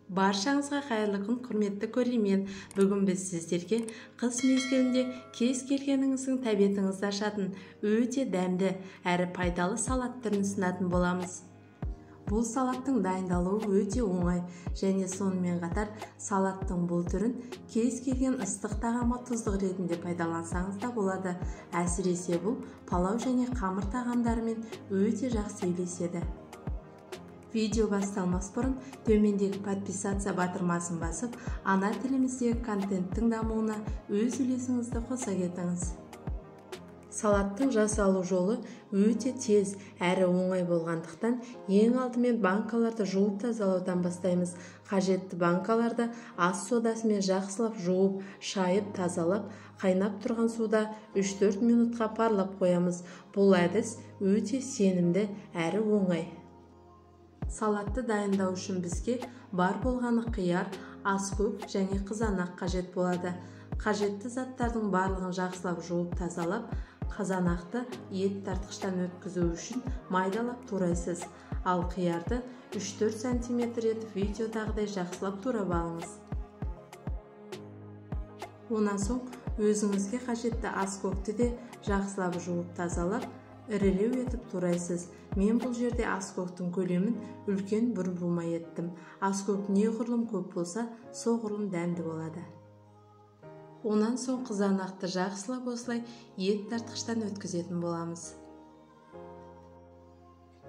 Баршаңызға қайырлы күн, құрметті көрермен. Бүгін біз сіздерге қыс мезгілінде кез келгеніңіздің тәбетіңізді ашатын өте дәмді әрі пайдалы салат түрін ұсынатын боламыз. Бұл салаттың дайындалуы өте оңай және сонымен қатар салаттың бұл түрін кез келген ыстық тағамға тұздық ретінде пайдалансаңыз да болады. Әсіресе бұл палау және қамыр тағамдарымен өте жақсы үйлеседі. Видео басталмас бұрын төмендегі подписаться батырмасын басып, ана тіліміздегі контенттің дамуына өз үлесіңізді қоса кетіңіз. Салаттың жасалу жолы өте тез әрі оңай болғандықтан, ең алдымен банкаларды жуып тазалаудан бастаймыз. Қажетті банкаларды ас содасымен жақсылап жуып, шайып, тазалап, қайнап тұрған суда 3-4 минутқа парлап қоямыз. Бұл әдіс өте сенімді әрі оңай. Салатты дайындау үшін бізге бар болғаны қияр, аскөк және қызанақ қажет болады. Қажетті заттардың барлығын жақсылап жуып тазалап, қызанақты ет тартқыштан өткізу үшін майдалап турайсыз. Ал қиярды 3-4 см етіп видеодағыдай жақсылап турап алыңыз. Онан соң өзіңізге қажетті аскөкті де жақсылап жуып тазалап, ірілеу етіп турайсыз. Мен бұл жерде аскөктің көлемін үлкен бір бума еттім. Аскөк неғұрлым көп болса, соғұрлым дәмді болады. Онан соң қызанақты жақсылап осылай ет тартқыштан өткізетін боламыз.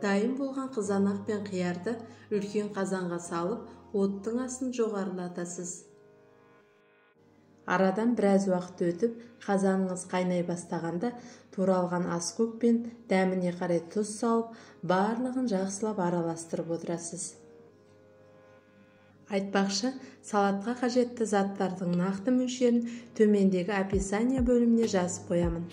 Дайын болған қызанақ пен қиярды үлкен қазанға салып, оттың астын жоғарылатасыз. Арадан біраз уақыт өтіп, қазаныңыз қайнай бастағанда туралған аскөк пен дәміне қарай тұз салып, барлығын жақсылап араластырып отырасыз. Айтпақшы, салатқа қажетті заттардың нақты мөлшерін төмендегі описание бөліміне жазып қоямын.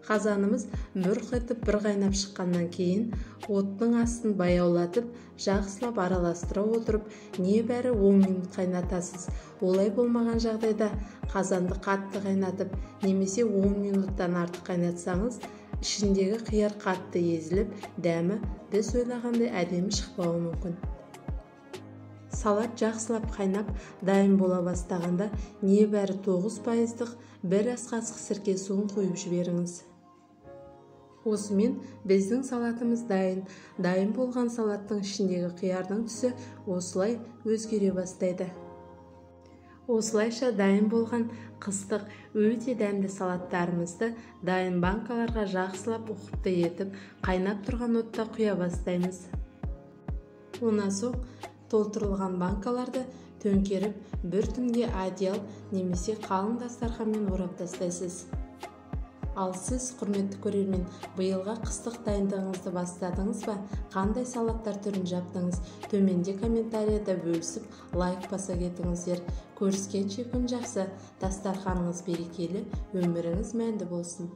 Қазанымыз бұрқ етіп бір қайнап шыққаннан кейін оттың астын баяулатып, жақсылап араластыра отырып, небәрі 10 минут қайнатасыз. Олай болмаған жағдайда қазанды қатты қайнатып, немесе 10 минуттан артық қайнатсаңыз, ішіндегі қияр қатты езіліп, дәмі біз ойлағандай әдемі шықпауы мүмкін. Салат жақсылап қайнап, дайын бола бастағанда небәрі 9%-лық бір ас қасық сірке суын құйып жіберіңіз. Осымен біздің салатымыз дайын. Дайын болған салаттың ішіндегі қиярдың түсі осылай өзгере бастайды. Осылайша дайын болған қыстық өте дәмді салаттарымызды дайын банкаларға жақсылап ұқыпты етіп, қайнап тұрған отта құя бастаймыз. Онан соң толтырылған банкаларды төңкеріп, бір түнге одеял немесе қалың дастарханмен орап тастайсыз. Ал сіз, құрметті көрермен, биылға қыстық дайындығыңызды бастадыңыз ба? Қандай салаттар түрін жаптыңыз? Төменде комментарияда бөлісіп, лайк баса кетіңіздер. Көріскенше күн жақсы, дастарханыңыз берекелі, өміріңіз мәнді болсын.